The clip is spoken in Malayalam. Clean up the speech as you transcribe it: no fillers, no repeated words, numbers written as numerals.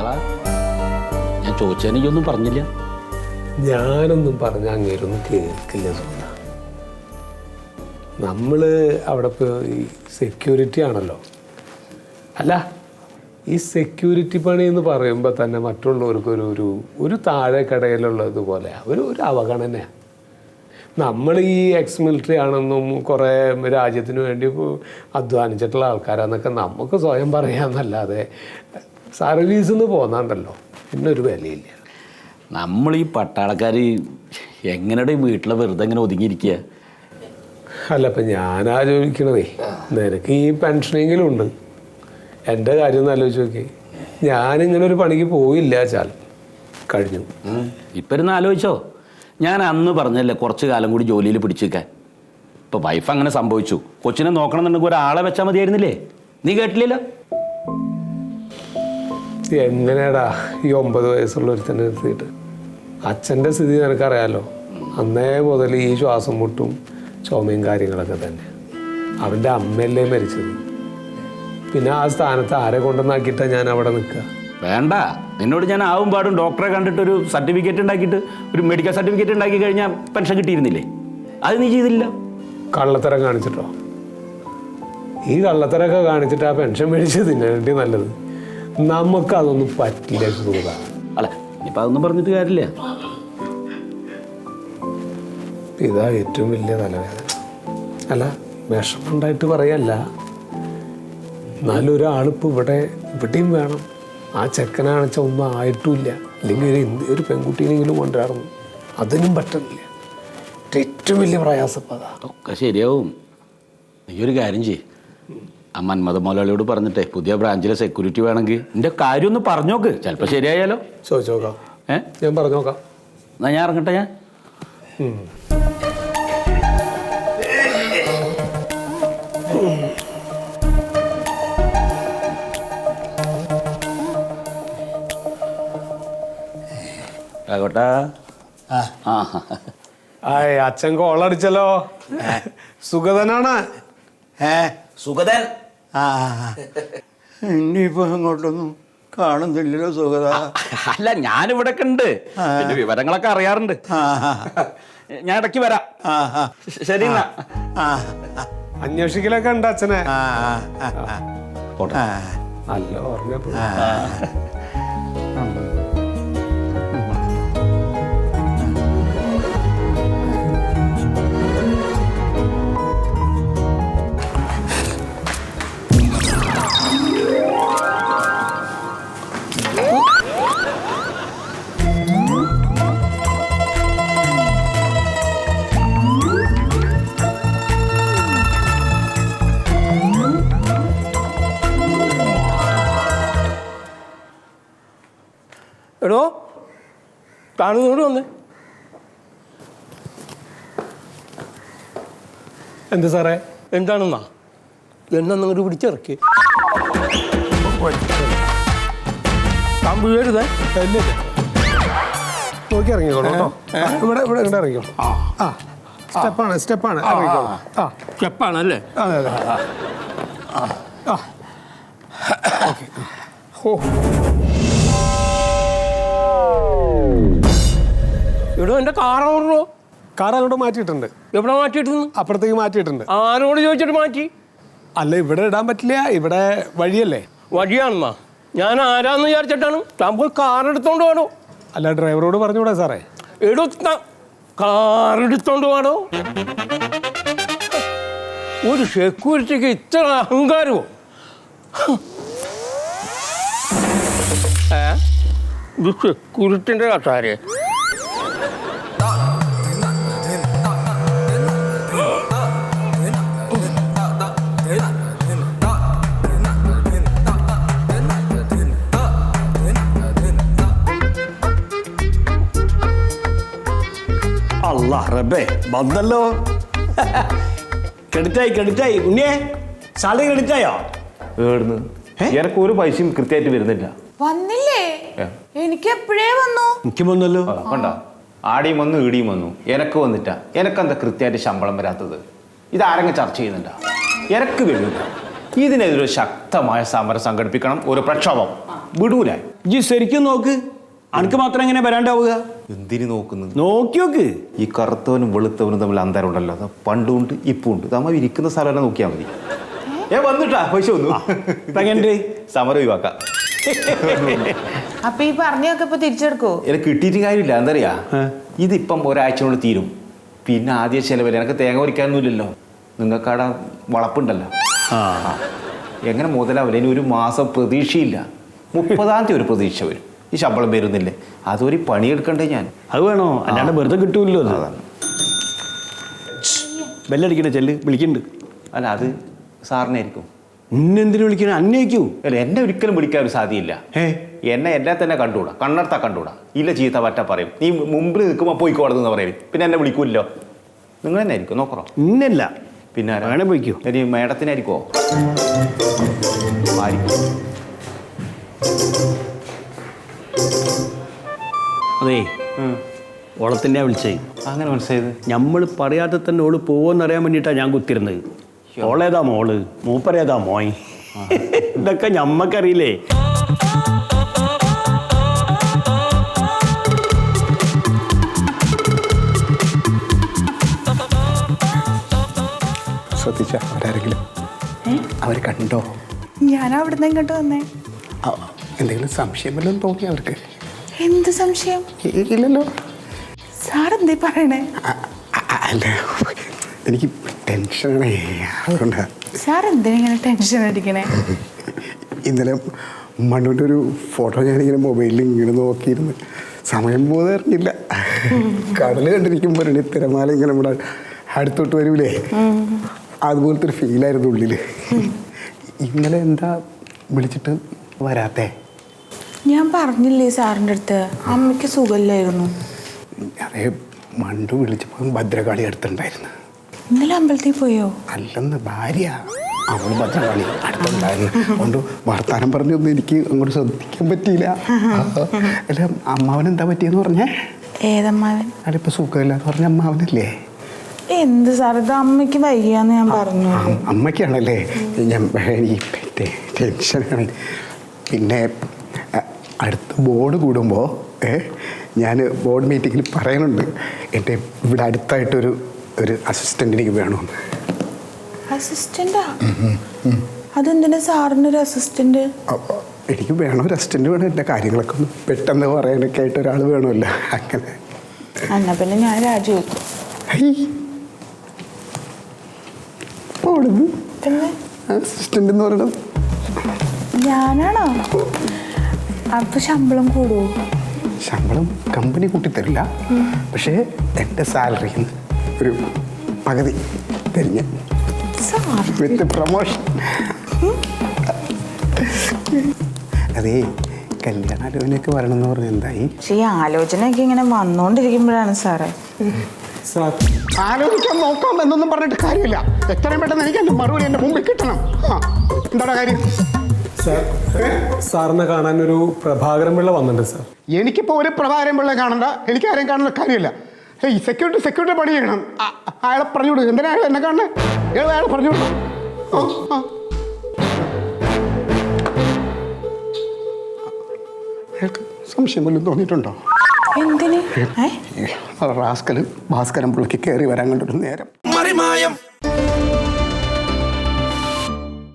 എന്താടാ ഞാൻ ചോദിച്ചതിനൊന്നും പറഞ്ഞില്ല. ഞാനൊന്നും പറഞ്ഞ അങ്ങേരൊന്നും കേൾക്കില്ല സുഹൃത്ത. നമ്മള് അവിടെ ഇപ്പോൾ ഈ സെക്യൂരിറ്റി ആണല്ലോ. അല്ല, ഈ സെക്യൂരിറ്റി പണി എന്ന് പറയുമ്പോൾ തന്നെ മറ്റുള്ളവർക്ക് ഒരു താഴെ കടയിലുള്ളതുപോലെ ഒരു അവഗണനയാണ്. നമ്മൾ ഈ എക്സ് മിലിറ്ററി ആണെന്നും കുറേ രാജ്യത്തിന് വേണ്ടി അധ്വാനിച്ചിട്ടുള്ള ആൾക്കാരാന്നൊക്കെ നമുക്ക് സ്വയം പറയാമെന്നല്ലാതെ സർവീസിൽ നിന്ന് പോന്നാണ്ടല്ലോ പിന്നെ ഒരു വിലയില്ല. നമ്മൾ ഈ പട്ടാളക്കാർ എങ്ങനെയുടെ വീട്ടിൽ വെറുതെ ഇങ്ങനെ ഒതുങ്ങിയിരിക്കുക? അല്ല, ഇപ്പം ഞാൻ ആലോചിക്കണതേ, നിനക്ക് ഈ പെൻഷനെങ്കിലും ഉണ്ട്. എൻ്റെ കാര്യം ഒന്ന് ആലോചിച്ച് നോക്കി. ഞാനിങ്ങനെ ഒരു പണിക്ക് പോയില്ല ചാൽ കഴിഞ്ഞു. ഇപ്പം ഇരുന്ന് ആലോചിച്ചോ. ഞാൻ അന്ന് പറഞ്ഞല്ലേ കുറച്ച് കാലം കൂടി ജോലിയിൽ പിടിച്ചു വെക്കാൻ. ഇപ്പോൾ വൈഫ് അങ്ങനെ സംഭവിച്ചു. കൊച്ചിനെ നോക്കണമെന്നുണ്ടെങ്കിൽ ഒരാളെ വെച്ചാൽ മതിയായിരുന്നില്ലേ? നീ കേട്ടില്ലല്ലോ. എങ്ങനെയാടാ ഈ 9 വയസ്സുള്ള ഒരുത്തന്നെ നിർത്തിയിട്ട്? അച്ഛൻ്റെ സ്ഥിതി നിനക്കറിയാലോ. അന്നേ മുതൽ ഈ ശ്വാസം മുട്ടും ചുമയും കാര്യങ്ങളൊക്കെ തന്നെ. അവൻ്റെ അമ്മയല്ലേ മരിച്ചത്. പിന്നെ ആ സ്ഥാനത്ത് ആരെ കൊണ്ടുവന്നാക്കിയിട്ടാണ് ഞാൻ അവിടെ നിൽക്കുക? വേണ്ട, നിന്നോട് ഞാൻ ആവും പാടും ഡോക്ടറെ കണ്ടിട്ട് ഒരു സർട്ടിഫിക്കറ്റ് ഉണ്ടാക്കിയിട്ട് ഒരു മെഡിക്കൽ സർട്ടിഫിക്കറ്റ് ഉണ്ടാക്കി കഴിഞ്ഞാൽ പെൻഷൻ കിട്ടിയിരുന്നില്ലേ? അത് നീ ചെയ്തില്ല. കള്ളത്തരം കാണിച്ചിട്ടോ? ഈ കള്ളത്തരമൊക്കെ കാണിച്ചിട്ട് ആ പെൻഷൻ മേടിച്ച് തിന്നേണ്ടി നല്ലത്. നമുക്കതൊന്നും പറ്റില്ല സുഹൃത്ത. അല്ല, ഇപ്പം അതൊന്നും പറഞ്ഞിട്ട് കാര്യമില്ല. ഇതാ ഏറ്റവും വലിയ തലവേദന. അല്ല, വിഷമമുണ്ടായിട്ട് പറയല്ല. എന്നാലും ഒരാളിപ്പോൾ ഇവിടെയും വേണം. ആ ചെക്കനാണെച്ചാൽ ഒന്നും ആയിട്ടുമില്ല. അല്ലെങ്കിൽ ഒരു പെൺകുട്ടീനെങ്കിലും കൊണ്ടുവരണം. അതിനും പറ്റുന്നില്ല. ഏറ്റവും വലിയ പ്രയാസപ്പത. ഒക്കെ ശരിയാവും. നീ ഒരു കാര്യം ചെയ്യ്. ആ മന്മഥ മുതലാളിയോട് പറഞ്ഞിട്ടേ പുതിയ ബ്രാഞ്ചിലെ സെക്യൂരിറ്റി വേണമെങ്കിൽ എൻ്റെ കാര്യം ഒന്ന് പറഞ്ഞോക്ക്. ചിലപ്പോൾ ശരിയായാലോ. ചോദിച്ചോക്കാം. ഞാൻ പറഞ്ഞു നോക്കാം. എന്നാ ഞാൻ ഇറങ്ങട്ടെ. ഞാൻ ആകോട്ടാ. അച്ഛൻ കോളടിച്ചല്ലോ. സുഗതനാണ്. സുഗതൻ. ഇനിയിപ്പോ അങ്ങോട്ടൊന്നും കാണുന്നില്ലല്ലോ സുഗത. അല്ല, ഞാനിവിടെ ഉണ്ട്. പിന്നെ വിവരങ്ങളൊക്കെ അറിയാറുണ്ട്. ഞാൻ ഇടയ്ക്ക് വരാം. ശരി എന്നാ. അന്വേഷിക്കലൊക്കെ ഉണ്ട് അച്ഛനെ. പോട്ടെ. നല്ല ഓർമ്മ. എടോ, കാണുന്നോട് വന്നേ. എന്ത് സാറേ? എന്താണെന്നാ എന്നെ നിങ്ങൾ പിടിച്ചിറക്കി. താൻ വീഴരുതേ. നോക്കി ഇറങ്ങിക്കോളൂ കേട്ടോ. ഇവിടെ ഇറങ്ങിക്കോളൂ. സ്റ്റെപ്പാണ് ഇറങ്ങിക്കോളൂ. സ്റ്റെപ്പാണല്ലേ? അതെ അതെ. എടോ, എൻ്റെ കാറോടോ. കാർ അങ്ങോട്ട് മാറ്റിയിട്ടുണ്ട്. എവിടെ മാറ്റിയിട്ടുണ്ട്? അപ്പുറത്തേക്ക് മാറ്റിയിട്ടുണ്ട്. ആരോട് ചോദിച്ചിട്ട് മാറ്റി? അല്ല, ഇവിടെ ഇടാൻ പറ്റില്ല. ഇവിടെ വഴിയല്ലേ? വഴിയാണെന്നാ? ഞാൻ ആരാന്ന് വിചാരിച്ചിട്ടാണ്. താൻ പോയി കാറെടുത്തോണ്ട് പോകണോ? അല്ല, ഡ്രൈവറോട് പറഞ്ഞൂടെ സാറേ? എടോ, കാറെടുത്തോണ്ട് പോകണോ? ഒരു സെക്യൂരിറ്റിക്ക് ഇത്ര അഹങ്കാരമോ? ഇത് സെക്യൂരിറ്റിൻ്റെ കസാരെ. അല്ലാ റബ്ബേ, വന്നല്ലോ. ക്രെഡിറ്റായി ഉണ്ണിയെ, സാലറി ക്രെഡിറ്റായോ? ഏടുന്ന് എനക്ക് ഒരു പൈസയും കൃത്യമായിട്ട് വരുന്നില്ല. വന്നില്ലേ? എനിക്ക് എപ്പോഴേ വന്നു. എനിക്ക് വന്നല്ലോ. കണ്ട, ആടിയും വന്നു ഈടിയും വന്നു. എനക്ക് വന്നിട്ടാ. എനക്കെന്താ കൃത്യമായിട്ട് ശമ്പളം വരാത്തത്? ഇതാരെങ്കിലും ചർച്ച ചെയ്യുന്നുണ്ടോ? എനക്ക് വരുന്നില്ല. ഇതിനെതിരെ ശക്തമായ സമരം സംഘടിപ്പിക്കണം, ഒരു പ്രക്ഷോഭം. വിടൂല. ഇജ്ജ് ശരിക്കും നോക്ക്, അനക്ക് മാത്രം എങ്ങനെ വരാണ്ടാവുക? എന്തിനു നോക്കുന്നു? നോക്കി നോക്ക്. ഈ കറുത്തവനും വെളുത്തവനും തമ്മിൽ അന്തരം ഉണ്ടല്ലോ, അത് പണ്ടുണ്ട് ഇപ്പം ഉണ്ട്. നമ്മ ഇരിക്കുന്ന സ്ഥലം തന്നെ നോക്കിയാൽ മതി. വന്നിട്ടാ പൈസ വന്നു. സമരം ഒഴിവാക്കാം. അപ്പൊ ഈ പറഞ്ഞൊക്കെ ഇപ്പൊ തിരിച്ചെടുക്കോ? എനിക്ക് കിട്ടിയിട്ട് കാര്യമില്ല. എന്താ പറയാ, ഇതിപ്പം ഒരാഴ്ചയോട് തീരും. പിന്നെ ആദ്യ ചെലവില്ല. എനിക്ക് തേങ്ങ പൊരിക്കാനൊന്നുമില്ലല്ലോ. നിങ്ങൾക്കവിടെ വളപ്പുണ്ടല്ലോ. എങ്ങനെ മുതലാവില്ല? ഇനി ഒരു മാസം പ്രതീക്ഷയില്ല. 30-ാം തീയതി ഒരു പ്രതീക്ഷ വരും. ഈ ശമ്പളം വരുന്നില്ലേ, അതൊരു പണിയെടുക്കണ്ടേ ഞാൻ? അത് വേണോ? അല്ലാണ്ട് വെറുതെ കിട്ടൂല്ലോ. അതാണ്. ബെല്ലടിക്കണ ചെല്ല്, വിളിക്കുന്നുണ്ട്. അല്ല, അത് സാറിനെ ആയിരിക്കും. ഇന്നെന്തിനു വിളിക്കണ? അന്വേഷിക്കൂ. അല്ല, എന്നെ ഒരിക്കലും വിളിക്കാൻ ഒരു സാധ്യയില്ല. എന്നെ തന്നെ കണ്ടുകൂടാ, കണ്ണടത്താ കണ്ടുകൂടാ. ഇല്ല ചീത്ത പറ്റ പറയും. നീ മുമ്പിൽ നിൽക്കുമ്പോൾ പോയിക്കോടന്ന് പറയും. പിന്നെ എന്നെ വിളിക്കൂല്ലോ. നിങ്ങൾ തന്നെ ആയിരിക്കും, നോക്കറോ? ഇന്നല്ല, പിന്നെ വേണേ പോയിക്കോ. ഇനി മേഡത്തിനായിരിക്കുമോ? ആയിരിക്കും. അതേ, ഓളത്തിൻ്റെ വിളിച്ചേ. അങ്ങനെ മനസ്സിലായത്? നമ്മൾ പറയാതെ തന്നെ ഓള് പോവെന്നറിയാൻ വേണ്ടിയിട്ടാണ് ഞാൻ കുത്തിരുന്നത്. ഓളേതാ മോള്, മൂപ്പരേതാ മോയ്, ഇതൊക്കെ ഞമ്മക്കറിയില്ലേ. ശ്രദ്ധിച്ച അവരാരെങ്കിലും അവർ കണ്ടോ? ഞാൻ അവിടുന്ന് ഇങ്ങോട്ട് വന്നേ. എന്തെങ്കിലും സംശയം വല്ലതും തോന്നി അവർക്ക്? എന്ത് സംശയം? ഇല്ലല്ലോ. സാർ എന്തേ പറയണേ? അല്ല, എനിക്ക് ടെൻഷനാണേ, അതുകൊണ്ട്. സാർ എന്തിനാ ഇങ്ങനെ ടെൻഷൻ അടിക്കണേ? ഇന്നലെ മണ്ണൂൻ്റെ ഒരു ഫോട്ടോ ഞാനിങ്ങനെ മൊബൈലിൽ ഇങ്ങനെ നോക്കിയിരുന്നു. സമയം പോകുന്നത് അറിഞ്ഞില്ല. കടൽ കണ്ടിരിക്കുമ്പോൾ തിരമാല ഇങ്ങനെ നമ്മുടെ അടുത്തോട്ട് വരൂലേ, അതുപോലത്തെ ഒരു ഫീലായിരുന്നു ഉള്ളിൽ. ഇന്നലെ എന്താ വിളിച്ചിട്ട് വരാത്തേ? ഞാൻ പറഞ്ഞില്ലേ സാറിൻ്റെ അടുത്ത്, അമ്മയ്ക്ക് സുഖമില്ലായിരുന്നു. അതേ, മണ്ടു വിളിച്ചപ്പോൾ ഭദ്രകാളി അടുത്തുണ്ടായിരുന്നു. ഇന്നലെ അമ്പലത്തിൽ പോയോ? അല്ലെന്ന്, ഭാര്യ. അവൾ ഭദ്രകാളി അടുത്തുണ്ടായിരുന്നു. അതുകൊണ്ട് വർത്താനം പറഞ്ഞൊന്നും എനിക്ക് അങ്ങോട്ട് ശ്രദ്ധിക്കാൻ പറ്റിയില്ല. അല്ല, അമ്മാവൻ എന്താ പറ്റിയെന്ന് പറഞ്ഞേ? ഏതമ്മാവൻ? അതിപ്പോൾ സുഖമില്ലാന്ന് പറഞ്ഞ അമ്മാവനല്ലേ? എന്ത് സാർ, ഇത് അമ്മയ്ക്ക് വയ്യാന്ന് ഞാൻ പറഞ്ഞു. അമ്മയ്ക്കാണല്ലേ? എനിക്ക് ടെൻഷനാണ്. പിന്നെ അടുത്ത ബോർഡ് കൂടുമ്പോൾ ഞാൻ ബോർഡ് മീറ്റിങ്ങിൽ പറയുന്നുണ്ട്, എൻ്റെ ഇവിടെ അടുത്തായിട്ടൊരു അസിസ്റ്റൻ്റ് എനിക്ക് വേണമെന്ന്. അസിസ്റ്റന്റാ? അതെന്തിനാ സാറിനൊരു അസിസ്റ്റന്റ്? എനിക്ക് വേണം, ഒരു അസിസ്റ്റൻ്റ് വേണം. എൻ്റെ കാര്യങ്ങളൊക്കെ ഒന്ന് പെട്ടെന്ന് പറയാനൊക്കെ ആയിട്ട് ഒരാൾ വേണമല്ലോ. അങ്ങനെ. എന്നാ പിന്നെ ഞാൻ രാജിവെക്കും. പിന്നെ അസിസ്റ്റൻ്റ് എന്ന് പറയണത് ഞാനാണോ? അപ്പൊ ശമ്പളം കൂടുവോ? ശമ്പളം കമ്പനി കൂട്ടിത്തരില്ല, പക്ഷേ എൻ്റെ സാലറിയിൽ നിന്ന് ഒരു പകുതി തരിഞ്ഞ വിത്ത് പ്രൊമോഷൻ. അതേ, കല്യാണാലോചനയൊക്കെ വരണമെന്ന് പറഞ്ഞാൽ എന്തായി? പക്ഷേ ഈ ആലോചനയൊക്കെ ഇങ്ങനെ വന്നോണ്ടിരിക്കുമ്പോഴാണ് സാറേ. ആലോചിക്കാൻ നോക്കാം എന്നൊന്നും പറഞ്ഞിട്ട് കാര്യമില്ല. എത്രയും പെട്ടെന്ന് എനിക്ക് എൻ്റെ മറുപടി എൻ്റെ മുമ്പിൽ കിട്ടണം. എന്താണ് കാര്യം? സാറിനെ കാണാൻ ഒരു പ്രഭാകരൻ പിള്ള വന്നിട്ടുണ്ട് സാർ. എനിക്കിപ്പോൾ ഒരു പ്രഭാകരൻ പിള്ള കാണണ്ട, എനിക്ക് ആരെയും കാണേണ്ട കാര്യമില്ല. ഈ സെക്യൂരിറ്റി പണി ചെയ്യണം. അയാളെ പറഞ്ഞുവിടും. എന്തിനാ അയാൾ എന്നെ കാണണേ? അയാളെ പറഞ്ഞുവിടും. അയാൾക്ക് സംശയം വല്ലതും തോന്നിയിട്ടുണ്ടോ? എന്തിന്? റാസ്കലും ഭാസ്കരൻ പിള്ളക്ക് കയറി വരാൻ കണ്ടൊരു നേരം.